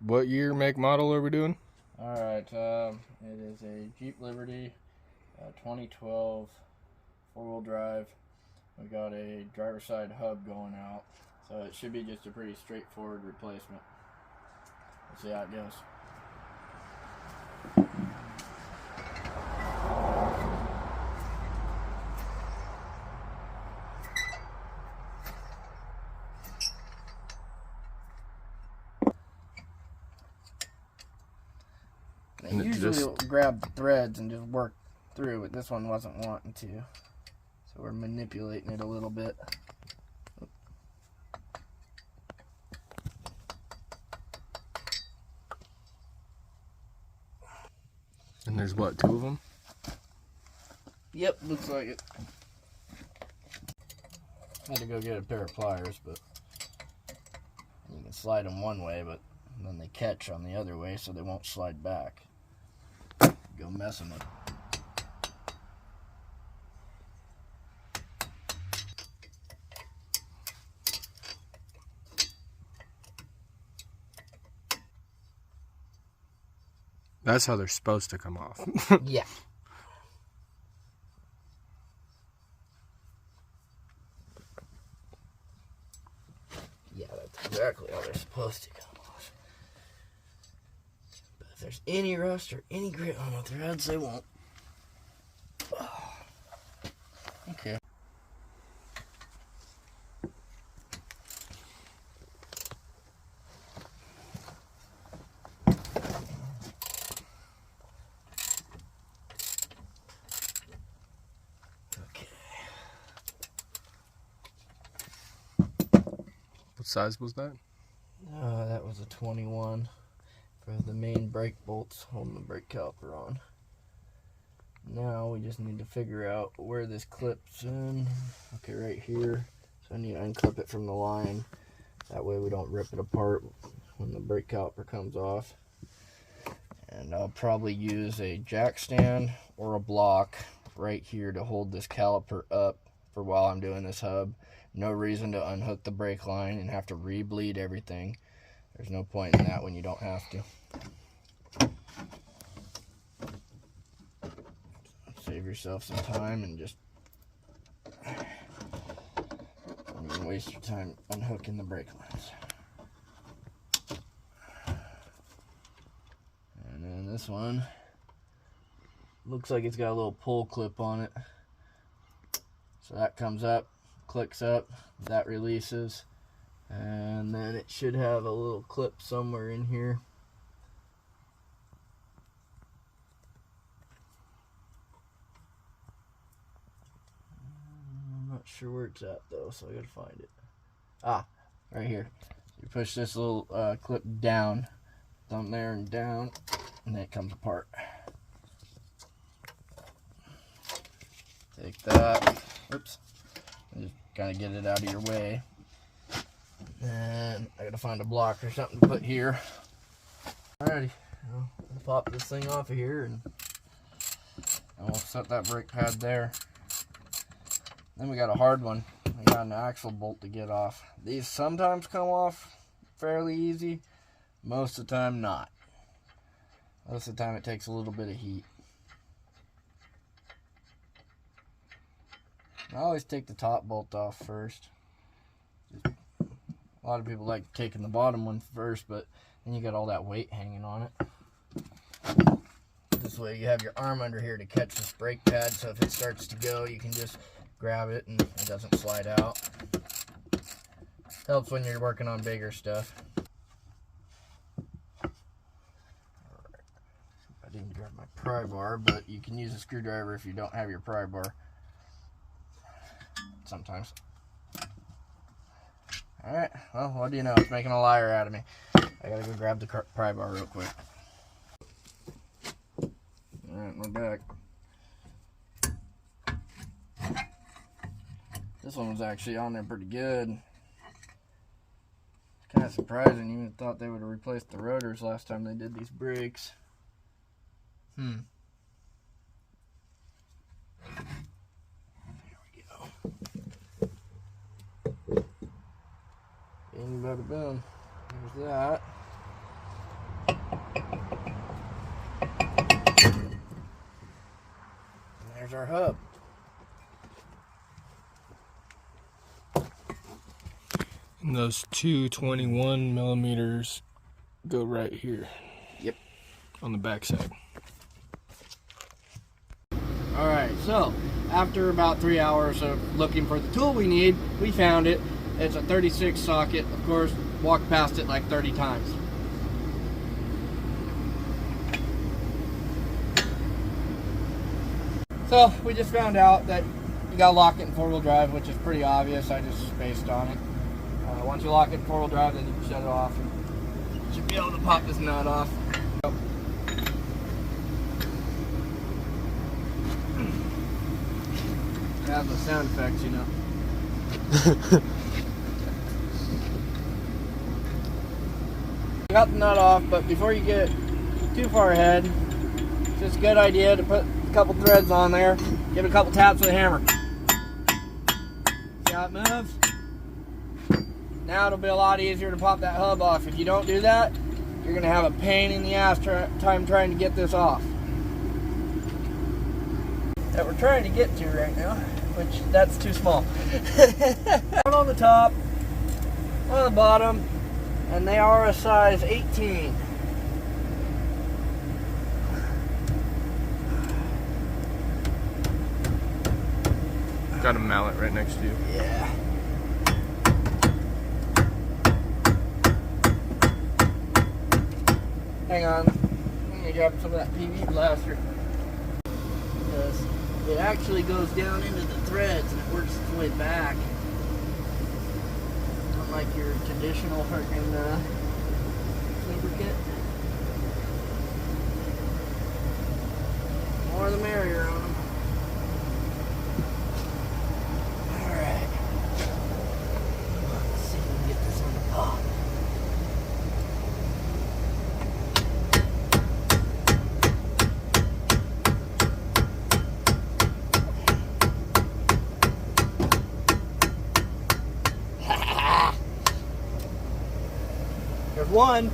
What year, make, model are we doing? Alright, it is a Jeep Liberty 2012 four-wheel drive. We got a driver's side hub going out, so it should be just a pretty straightforward replacement. Let's see how it goes. They usually will grab the threads and just work through, but this one wasn't wanting to. So we're manipulating it a little bit. And there's what, 2 of them? Yep, looks like it. Had to go get a pair of pliers, but you can slide them one way, but then they catch on the other way, so they won't slide back. Go messing with it. That's how they're supposed to come off. Yeah. Yeah, that's exactly how they're supposed to come off. But if there's any rust or any grit on the threads, they won't. Okay. What size was that? That was a 21 for the main brake bolts holding the brake caliper on. Now we just need to figure out where this clips in. Okay, right here. So I need to unclip it from the line. That way we don't rip it apart when the brake caliper comes off. And I'll probably use a jack stand or a block right here to hold this caliper up for while I'm doing this hub. No reason to unhook the brake line and have to re-bleed everything. There's no point in that when you don't have to. Save yourself some time and just don't even waste your time unhooking the brake lines. And then this one looks like it's got a little pull clip on it. So that comes up, clicks up, that releases, and then it should have a little clip somewhere in here. I'm not sure where it's at though, so I gotta find it. Ah, right here. You push this little clip down, thumb there and down, and then it comes apart. Take that. Oops. Just kind of get it out of your way. And I gotta find a block or something to put here. Alrighty, I'll pop this thing off of here and we'll set that brake pad there. Then we got a hard one. We got an axle bolt to get off. These sometimes come off fairly easy. Most of the time not. Most of the time it takes a little bit of heat. I always take the top bolt off first. A lot of people like taking the bottom one first, but then you got all that weight hanging on it. This way you have your arm under here to catch this brake pad, so if it starts to go, you can just grab it and it doesn't slide out. Helps when you're working on bigger stuff. Alright. I didn't grab my pry bar, but you can use a screwdriver if you don't have your pry bar. Sometimes. Alright, well, what do you know? It's making a liar out of me. I gotta go grab the pry bar real quick. Alright, we're back. This one was actually on there pretty good. It's kind of surprising. You would have thought they would have replaced the rotors last time they did these brakes. There we go. Bing, bada boom. There's that. hub. And those two 21 millimeters go right here. Yep. On the back side. Alright, so after about 3 hours of looking for the tool we need, we found it. It's a 36 socket. Of course, walked past it like 30 times. So we just found out that you gotta lock it in 4-wheel drive, which is pretty obvious. I just spaced on it. Once you lock it in 4-wheel drive, then you can shut it off. And you should be able to pop this nut off. It has the sound effects, you know. You got the nut off, but before you get too far ahead, it's just a good idea to put a couple threads on there. Give it a couple taps with a hammer. See how it moves? Now it'll be a lot easier to pop that hub off. If you don't do that, you're going to have a pain in the ass time trying to get this off. That we're trying to get to right now, which that's too small. One on the top, one on the bottom, and they are a size 18. Got a mallet right next to you. Yeah. Hang on, I'm gonna grab some of that PV blaster. Because it actually goes down into the threads and it works its way back. Unlike your traditional freaking lubricant. More the merrier on them. Alright. Let's see if we can get this on the pop. There's one.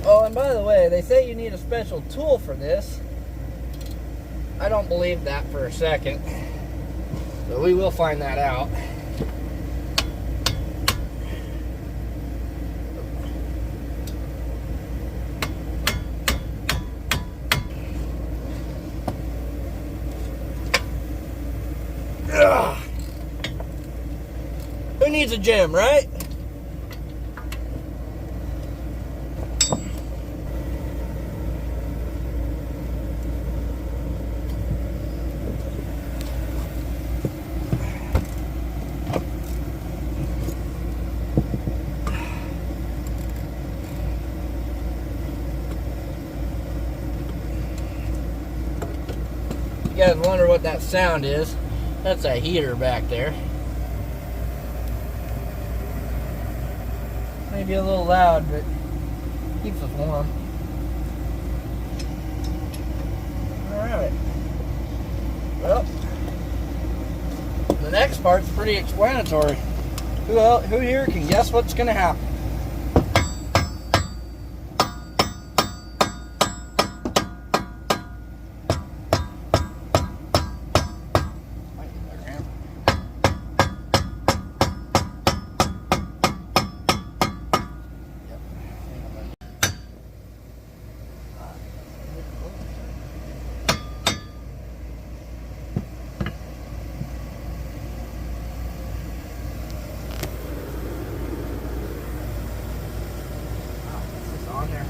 Oh, and by the way, they say you need a special tool for this. I don't believe that for a second. So we will find that out. Ugh. Who needs a gym, right? You guys wonder what that sound is? That's a heater back there. Maybe a little loud, but keeps us warm. Alright. Well, the next part's pretty explanatory. Who here can guess what's going to happen? On there.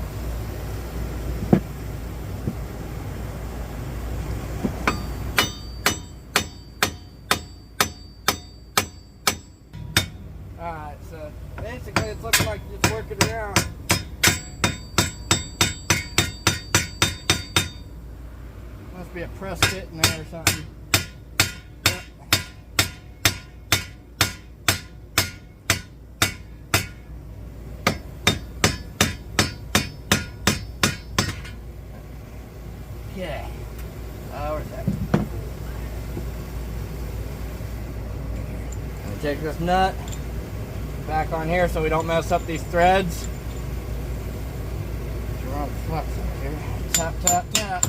Alright, so basically it's looking like it's working around. Must be a press fit in there or something. Yep. Okay. Where's that? I'm gonna take this nut back on here so we don't mess up these threads. We're on the flex over here. Tap, tap, tap.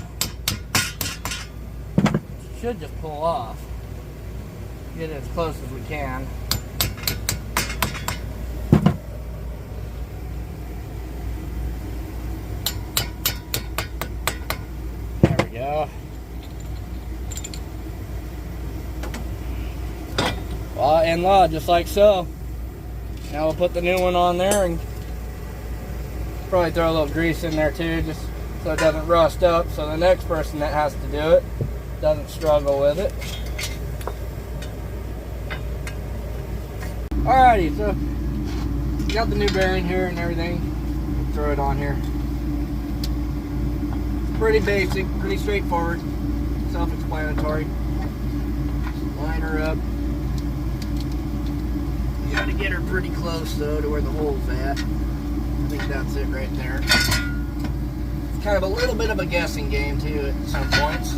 should just pull off. Get it as close as we can. There we go. And law, just like so. Now we'll put the new one on there and probably throw a little grease in there too, just so it doesn't rust up, so the next person that has to do it doesn't struggle with it. Alrighty, so got the new bearing here and everything. Throw it on here. Pretty basic, pretty straightforward, self-explanatory. Line her up. You gotta get her pretty close though to where the hole's at. I think that's it right there. It's kind of a little bit of a guessing game too at some points.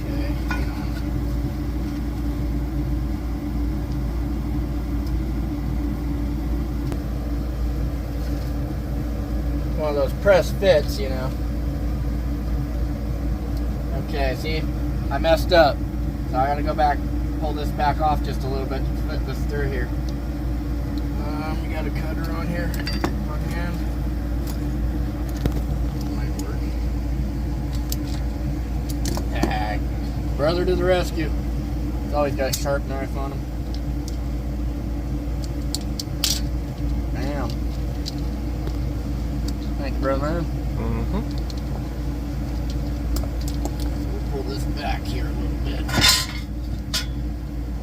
Okay, hang on. One of those press fits, you know. Okay, see? I messed up. So I gotta go back, pull this back off just a little bit to fit this through here. We got a cutter on here, on hand. Might work. Ah, brother to the rescue. He's always got a sharp knife on him. Bam. Thank you, brother. We'll pull this back here a little bit.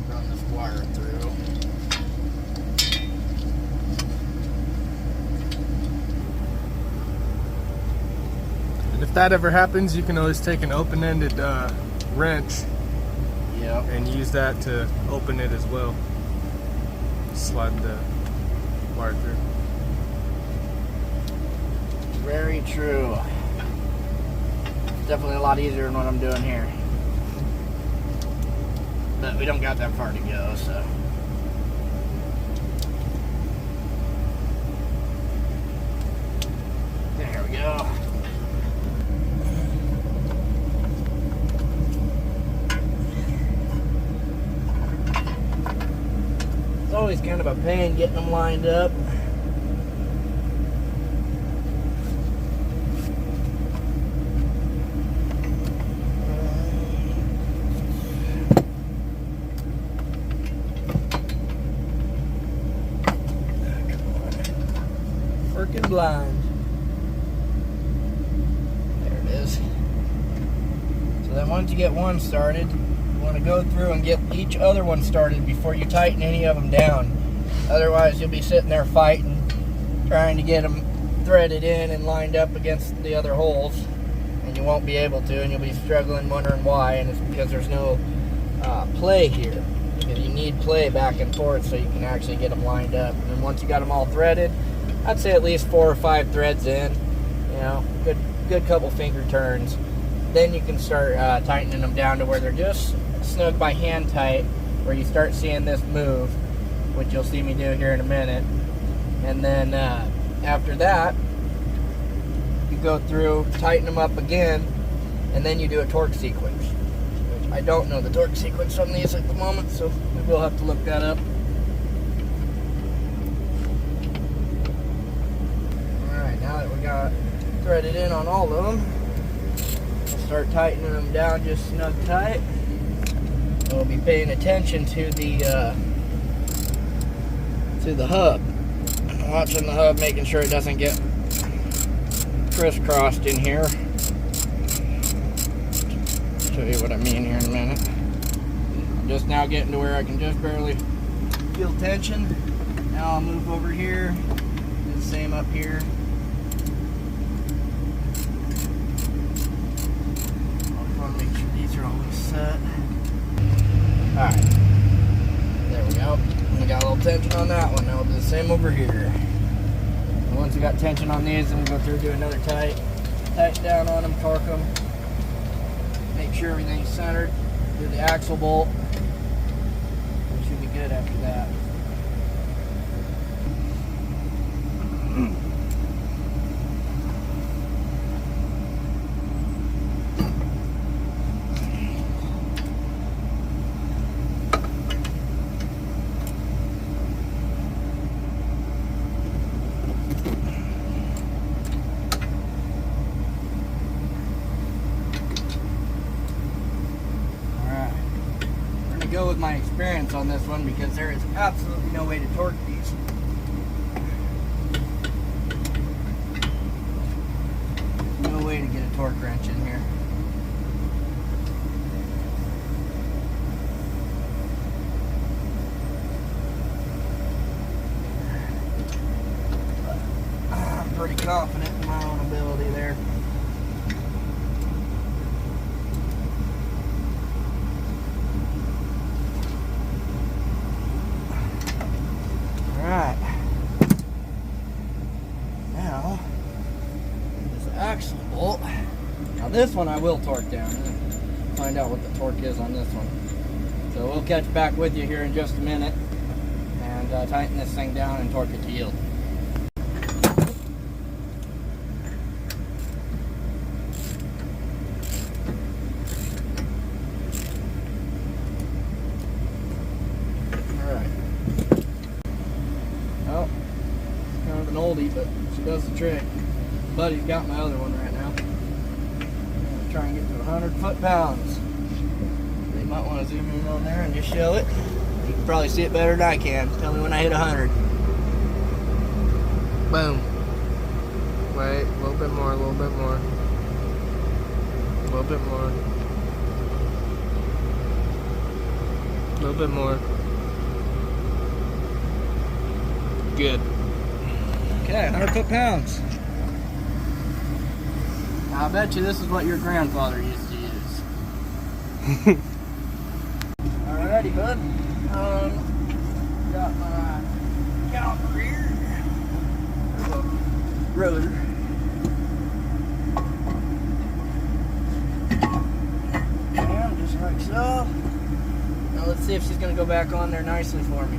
Run this wire through. And if that ever happens, you can always take an open-ended wrench. Yep. And use that to open it as well. Slide the wire through. Very true. It's definitely a lot easier than what I'm doing here. But we don't got that far to go, so. There we go. It's always kind of a pain getting them lined up. Freaking blind. There it is. So then once you get one started, you want to go through and get each other one started before you tighten any of them down. Otherwise you'll be sitting there fighting, trying to get them threaded in and lined up against the other holes, and you won't be able to, and you'll be struggling, wondering why, and it's because there's no play here. Because you need play back and forth so you can actually get them lined up. And then once you got them all threaded, I'd say at least 4 or 5 threads in, you know, good couple finger turns. Then you can start tightening them down to where they're just snug by hand tight, where you start seeing this move, which you'll see me do here in a minute. And then after that, you go through, tighten them up again, and then you do a torque sequence, which I don't know the torque sequence on these at the moment, so we will have to look that up. Now that we got threaded in on all of them, we'll start tightening them down just snug tight. We'll be paying attention to the hub, watching the hub, making sure it doesn't get crisscrossed in here. Show you what I mean here in a minute. I'm just now getting to where I can just barely feel tension. Now I'll move over here, do the same up here. Make sure these are always set. Alright. There we go. We got a little tension on that one. Now we'll do the same over here. And once we got tension on these, then we'll go through and do another tighten down on them, torque them. Make sure everything's centered. Do the axle bolt. We should be good after that. tolerance on this one because there is absolutely no way to torque these. No way to get a torque wrench in here. I'm pretty confident in my own ability there. Alright. Now, this axle bolt. Now this one I will torque down. Find out what the torque is on this one. So we'll catch back with you here in just a minute and tighten this thing down and torque it to yield. Well, it's kind of an oldie, but she does the trick. Buddy's got my other one right now. I'm going to try and get to 100 foot-pounds. You might want to zoom in on there and just show it. You can probably see it better than I can. Tell me when I hit 100. Boom. Wait, a little bit more, a little bit more. A little bit more. A little bit more. Good. Okay, 100 foot-pounds. Now, I bet you this is what your grandfather used to use. Alrighty, bud. Got my caliper here. Rotor. And just like so. Now let's see if she's gonna go back on there nicely for me.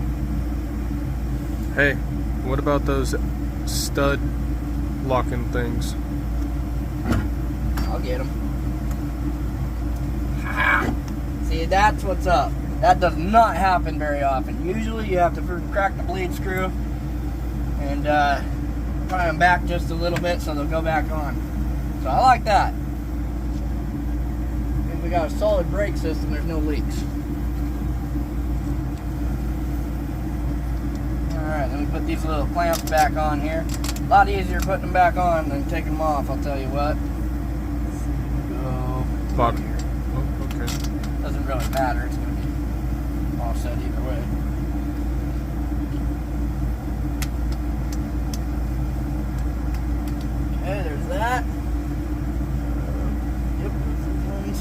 Hey, what about those stud locking things? I'll get them. See, that's what's up. That does not happen very often. Usually you have to crack the bleed screw and pry them back just a little bit so they'll go back on. So I like that. If we got a solid brake system, there's no leaks. Alright, then we put these little clamps back on here. A lot easier putting them back on than taking them off, I'll tell you what. Fuck. Here. Oh, okay. Doesn't really matter, it's going to be offset either way. Okay, there's that. Yep, those ones.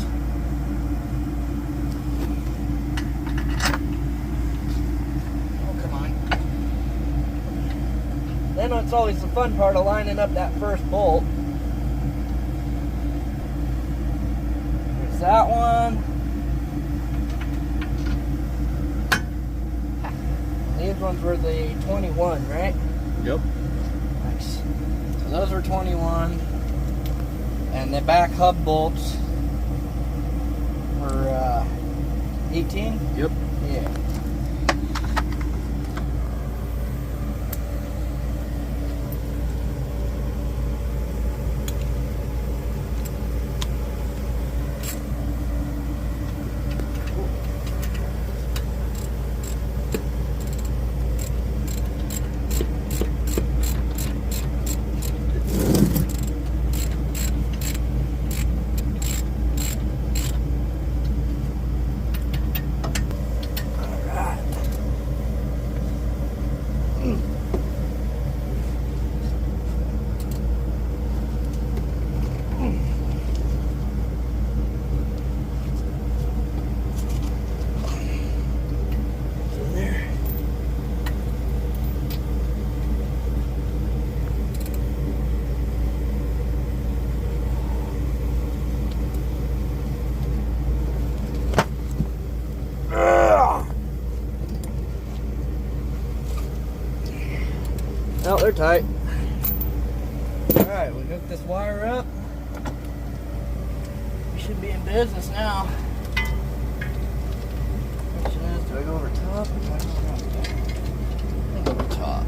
Oh, come on. Then it's always the fun part of lining up that first bolt. There's that one. These ones were the 21, right? Yep. Nice. So those were 21. And the back hub bolts were 18? Yep. Yeah. Oh, they're tight. Alright, we hook this wire up. We should be in business now. Question is, do I go over top or do I go around the back? I think over top.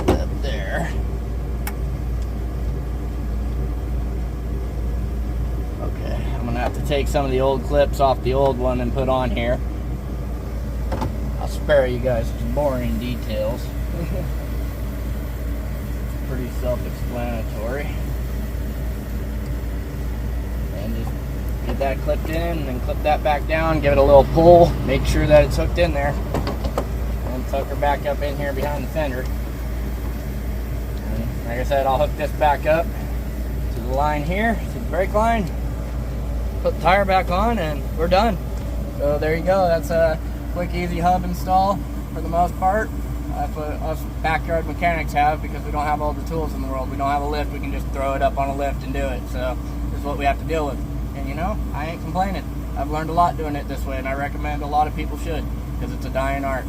Clip there. Okay, I'm gonna have to take take some of the old clips off the old one and put on here. I'll spare you guys some boring details. Pretty self-explanatory. And just get that clipped in, and then clip that back down, give it a little pull, make sure that it's hooked in there, and tuck her back up in here behind the fender. And like I said, I'll hook this back up to the line here, to the brake line, put the tire back on, and we're done. So there you go. That's a quick, easy hub install for the most part. That's what us backyard mechanics have, because we don't have all the tools in the world. We don't have a lift. We can just throw it up on a lift and do it. So this is what we have to deal with. And you know, I ain't complaining. I've learned a lot doing it this way, and I recommend a lot of people should, because it's a dying art.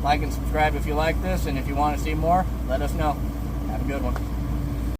Like and subscribe if you like this, and if you want to see more, let us know. Have a good one.